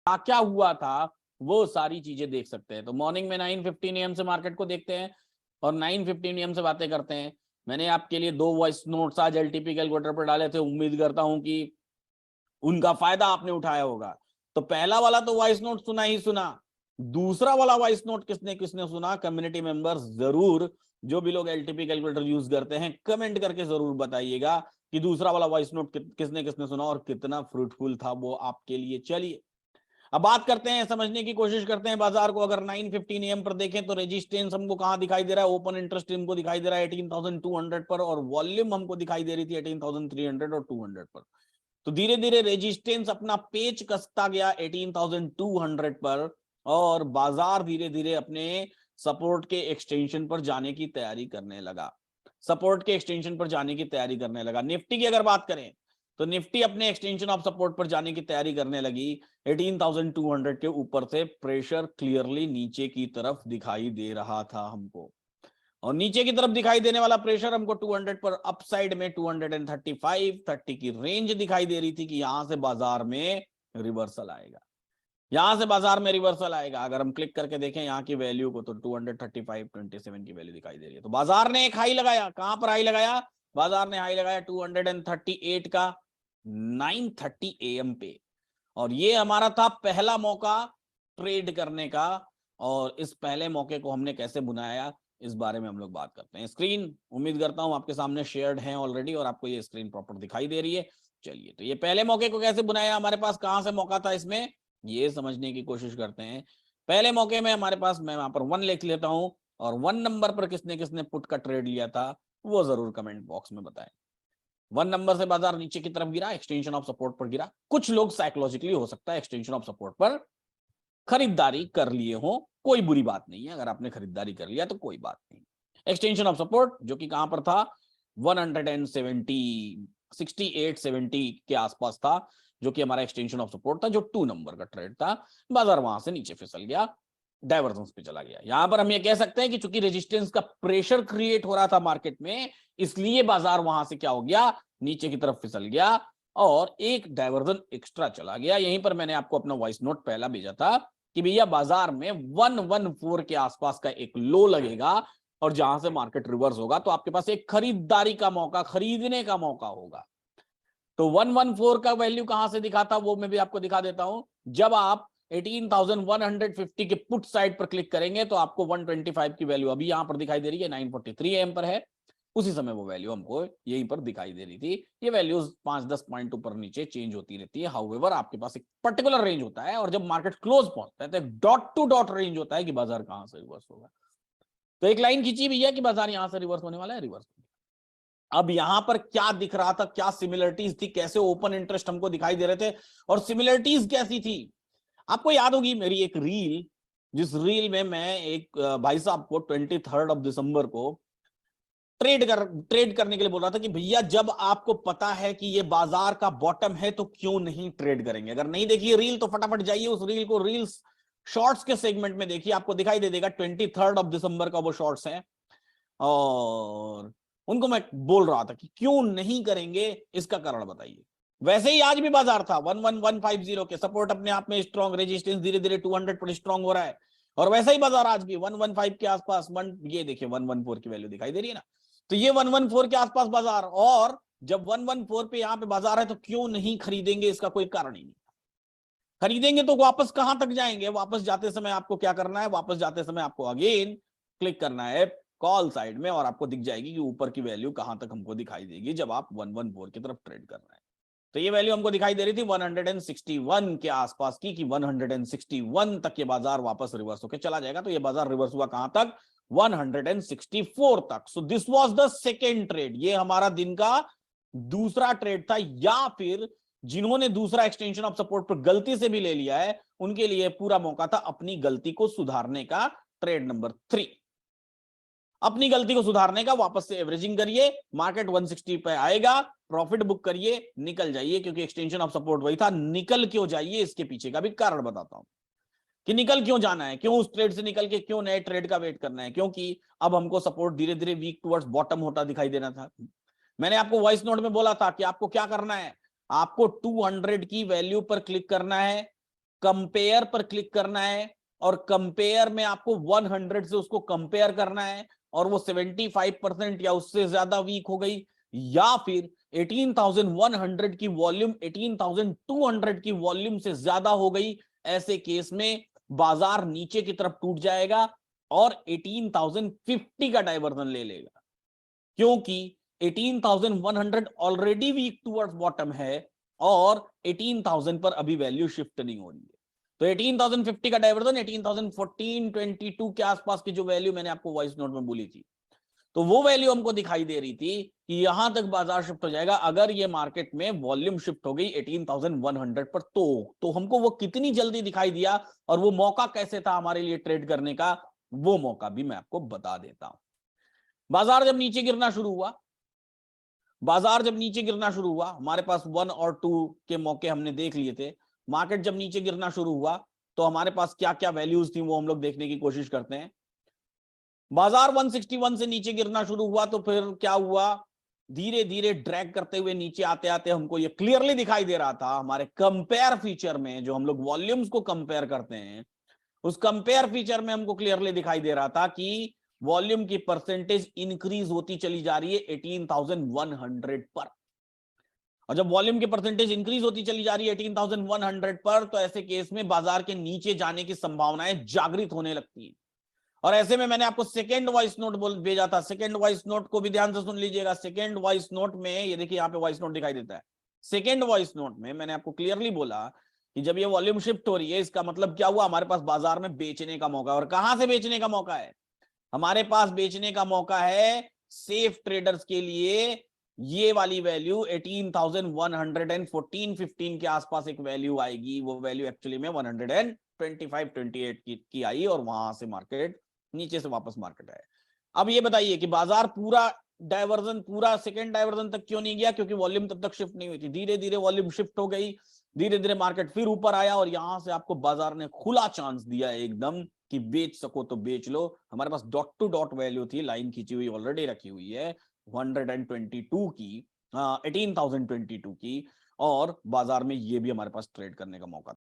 क्या क्या हुआ था वो सारी चीजें देख सकते हैं। तो मॉर्निंग में 9:15 AM से मार्केट को देखते हैं और 9:15 AM से बातें करते हैं। मैंने आपके लिए 2 वॉइस नोट्स आज एलटीपी कैलकुलेटर पर डाले थे, उम्मीद करता हूं कि उनका फायदा आपने उठाया होगा। तो पहला वाला तो वॉइस नोट सुना ही सुना, दूसरा वाला वॉइस नोट किसने किसने सुना, कम्युनिटी मेंबर्स जरूर, जो भी लोग एलटीपी कैलकुलेटर यूज करते हैं कमेंट करके जरूर बताइएगा कि दूसरा वाला वॉइस नोट किसने किसने सुना और कितना फ्रूटफुल था वो आपके लिए। चलिए अब बात करते हैं, समझने की कोशिश करते हैं बाजार को। अगर 9:15 AM पर देखें तो रेजिस्टेंस हमको कहां दिखाई दे रहा है, ओपन इंटरेस्ट हमको दिखाई दे रहा है 18,200 पर, और वॉल्यूम हमको दिखाई दे रही थी 18,300 और 200 पर। तो धीरे धीरे रेजिस्टेंस अपना पेच कसता गया 18,200 पर, और बाजार धीरे धीरे अपने सपोर्ट के एक्सटेंशन पर जाने की तैयारी करने लगा। सपोर्ट के एक्सटेंशन पर जाने की तैयारी करने लगा। निफ्टी की अगर बात करें तो निफ्टी अपने एक्सटेंशन ऑफ सपोर्ट पर जाने की तैयारी करने लगी। 18,200 के ऊपर से प्रेशर क्लियरली नीचे की तरफ दिखाई दे रहा था हमको, और नीचे की तरफ दिखाई देने वाला प्रेशर हमको 200 पर अपसाइड में 235-30 की रेंज दिखाई दे रही थी कि यहां से बाजार में रिवर्सल आएगा, यहां से बाजार में रिवर्सल आएगा। अगर हम क्लिक करके देखें यहाँ की वैल्यू को तो 235.27 की वैल्यू दिखाई दे रही है। तो बाजार ने एक हाई लगाया, कहां पर हाई लगाया, बाजार ने हाई लगाया 238 का 9:30 AM पे, और ये हमारा था पहला मौका ट्रेड करने का। और इस पहले मौके को हमने कैसे बुनाया इस बारे में हम लोग बात करते हैं। स्क्रीन उम्मीद करता हूं आपके सामने शेयर्ड है ऑलरेडी और आपको ये स्क्रीन प्रॉपर दिखाई दे रही है। चलिए तो ये पहले मौके को कैसे बुनाया, हमारे पास कहां से मौका था इसमें, ये समझने की कोशिश करते हैं। पहले मौके में हमारे पास, मैं वहां पर 1 लिख लेता हूं, और 1 नंबर पर किसने किसने पुट का ट्रेड लिया था वो जरूर कमेंट बॉक्स में बताएं। 1 नंबर से बाजार नीचे की तरफ गिरा, एक्सटेंशन ऑफ सपोर्ट पर गिरा। कुछ लोग साइकोलॉजिकली हो सकता है एक्सटेंशन ऑफ सपोर्ट पर खरीदारी कर लिए हो, कोई बुरी बात नहीं है, अगर आपने खरीदारी कर लिया तो कोई बात नहीं। एक्सटेंशन ऑफ सपोर्ट जो कि कहां पर था 170 6870 के आसपास था, जो कि हमारा एक्सटेंशन ऑफ सपोर्ट था, जो 2 नंबर का ट्रेड था। बाजार वहां से नीचे फिसल गया, डाइवर्जेंस पे चला गया। यहां पर हम ये कह सकते हैं कि चूंकि रेजिस्टेंस का प्रेशर क्रिएट हो रहा था मार्केट में, इसलिए बाजार वहां से क्या हो गया, नीचे की तरफ फिसल गया और एक डाइवर्जन एक्स्ट्रा चला गया। यहीं पर मैंने आपको अपना वॉइस नोट पहला भेजा था कि भैया बाजार में 114 के आसपास का एक लो लगेगा, और जहां से मार्केट रिवर्स होगा तो आपके पास एक खरीदारी का मौका, खरीदने का मौका होगा। तो 114 का वैल्यू कहां से दिखा था वो मैं भी आपको दिखा देता हूं। जब आप 18,150 के पुट साइड पर क्लिक करेंगे तो आपको 125 की वैल्यू अभी यहां पर दिखाई दे रही है, 9:43 AM पर है, उसी समय वो वैल्यू हमको यहीं पर दिखाई दे रही थी। ये वैल्यूज 5-10 पॉइंट ऊपर नीचे चेंज होती रहती है। हाउएवर आपके पास एक पर्टिकुलर रेंज होता है, और जब मार्केट क्लोज पहुंचता है तो एक डॉट टू डॉट रेंज होता है कि बाजार कहां से रिवर्स होगा। तो एक लाइन खींची भैया कि बाजार यहां से रिवर्स होने वाला है, रिवर्स। अब यहां पर क्या दिख रहा था, क्या सिमिलरिटीज थी, कैसे ओपन इंटरेस्ट हमको दिखाई दे रहे थे, और सिमिलरिटीज कैसी थी। आपको याद होगी मेरी एक रील, जिस रील में मैं एक भाई साहब को 23 दिसंबर को ट्रेड करने के लिए बोल रहा था कि भैया जब आपको पता है कि ये बाजार का बॉटम है तो क्यों नहीं ट्रेड करेंगे। अगर नहीं देखी रील तो फटाफट जाइए उस रील को, रील्स शॉर्ट्स के सेगमेंट में देखिए, आपको दिखाई दे देगा 23 दिसंबर का वो शॉर्ट्स है, और उनको मैं बोल रहा था कि क्यों नहीं करेंगे, इसका कारण बताइए। वैसे ही आज भी बाजार था 11150 के, सपोर्ट अपने आप में स्ट्रॉन्ग, रेजिस्टेंस धीरे धीरे 200 पर स्ट्रॉन्ग हो रहा है, और वैसा ही बाजार आज भी 115 के आसपास, ये देखिए 114 की वैल्यू दिखाई दे रही है ना, तो ये 114 के आसपास बाजार, और जब 114 पे यहां पे बाजार है तो क्यों नहीं खरीदेंगे, इसका कोई कारण ही नहीं। खरीदेंगे तो वापस कहां तक जाएंगे, वापस जाते समय आपको क्या करना है, वापस जाते समय आपको अगेन क्लिक करना है कॉल साइड में, और आपको दिख जाएगी कि ऊपर की वैल्यू कहां तक हमको दिखाई देगी जब आप 114 की तरफ ट्रेड कर रहे हैं। तो ये वैल्यू हमको दिखाई दे रही थी 161 के आसपास की, कि 161 तक ये बाजार वापस रिवर्स होकर चला जाएगा। तो ये बाजार रिवर्स हुआ कहां तक, 164 तक। So this was the second trade, ये हमारा दिन का दूसरा ट्रेड था, या फिर जिन्होंने दूसरा एक्सटेंशन ऑफ सपोर्ट पर गलती से भी ले लिया है उनके लिए पूरा मौका था अपनी गलती को सुधारने का। ट्रेड नंबर 3, अपनी गलती को सुधारने का, वापस से एवरेजिंग करिए, मार्केट 160 पे आएगा, प्रॉफिट बुक करिए, निकल जाइए, क्योंकि एक्सटेंशन ऑफ सपोर्ट वही था। निकल क्यों जाइए इसके पीछे का भी कारण बताता हूं कि निकल क्यों जाना है, क्यों उस ट्रेड से निकल के क्यों नए ट्रेड का वेट करना है, क्योंकि अब हमको सपोर्ट धीरे धीरे वीक टुवर्ड्स बॉटम होता दिखाई देना था। मैंने आपको वॉइस नोट में बोला था कि आपको क्या करना है, आपको 200 की वैल्यू पर क्लिक करना है, कंपेयर पर क्लिक करना है और कंपेयर में आपको 100 से उसको कंपेयर करना है और वो 75% या उससे ज्यादा वीक हो गई, या फिर 18,100 की वॉल्यूम 18,200 की वॉल्यूम से ज्यादा हो गई, ऐसे केस में बाजार नीचे की तरफ टूट जाएगा और 18,050 का डाइवर्जन ले लेगा, क्योंकि 18,100 ऑलरेडी वीक टुवर्ड्स बॉटम है और 18,000 पर अभी वैल्यू शिफ्ट नहीं हो रही है। तो 18,050 का डाइवर्जन 18,014-22 के आसपास की जो वैल्यू मैंने आपको वॉइस नोट में बोली थी, तो वो वैल्यू हमको दिखाई दे रही थी कि यहां तक बाजार शिफ्ट हो जाएगा अगर ये मार्केट में वॉल्यूम शिफ्ट हो गई 18,100 पर। तो हमको वो कितनी जल्दी दिखाई दिया और वो मौका कैसे था हमारे लिए ट्रेड करने का, वो मौका भी मैं आपको बता देता हूं। बाजार जब नीचे गिरना शुरू हुआ, हमारे पास 1 और 2 के मौके हमने देख लिए थे। मार्केट जब नीचे गिरना शुरू हुआ तो हमारे पास क्या क्या वैल्यूज थी वो हम लोग देखने की कोशिश करते हैं। बाजार 161 से नीचे गिरना शुरू हुआ तो फिर क्या हुआ, धीरे धीरे ड्रैग करते हुए नीचे आते आते हमको ये क्लियरली दिखाई दे रहा था हमारे कंपेयर फीचर में, जो हम लोग वॉल्यूम्स को कंपेयर करते हैं उस कंपेयर फीचर में हमको क्लियरली दिखाई दे रहा था कि वॉल्यूम की परसेंटेज इंक्रीज होती चली जा रही है 18,100 पर। और जब वॉल्यूम की परसेंटेज इंक्रीज होती चली जा रही है 18,100 पर, तो ऐसे केस में बाजार के नीचे जाने की संभावनाएं जागृत होने लगती हैं। और ऐसे में मैंने आपको सेकेंड वॉइस नोट भेजा था, सेकेंड वॉइस नोट को भी ध्यान से सुन लीजिएगा। सेकेंड वॉइस नोट में ये देखिए यहाँ पे वॉइस नोट दिखाई देता है। सेकेंड वॉइस नोट में मैंने आपको क्लियरली बोला कि जब ये वॉल्यूम शिफ्ट हो रही है इसका मतलब क्या हुआ, हमारे पास बाजार में बेचने का मौका है। और कहां से बेचने का मौका है, हमारे पास बेचने का मौका है सेफ ट्रेडर्स के लिए। ये वाली वैल्यू 18,114-15 के आसपास एक वैल्यू आएगी, वो वैल्यू एक्चुअली में 125-28 की आई और वहां से मार्केट नीचे से वापस मार्केट आए। अब ये बताइए कि बाजार पूरा सेकेंड डाइवर्जन तक क्यों नहीं गया, क्योंकि वॉल्यूम तब तक शिफ्ट नहीं हुई थी। धीरे धीरे वॉल्यूम शिफ्ट हो गई, धीरे धीरे मार्केट फिर ऊपर आया और यहां से आपको बाजार ने खुला चांस दिया एकदम कि बेच सको तो बेच लो। हमारे पास डॉट टू डॉट वैल्यू थी, लाइन खींची हुई ऑलरेडी रखी हुई है 122 की, 18,022 की, और बाजार में ये भी हमारे पास ट्रेड करने का मौका था।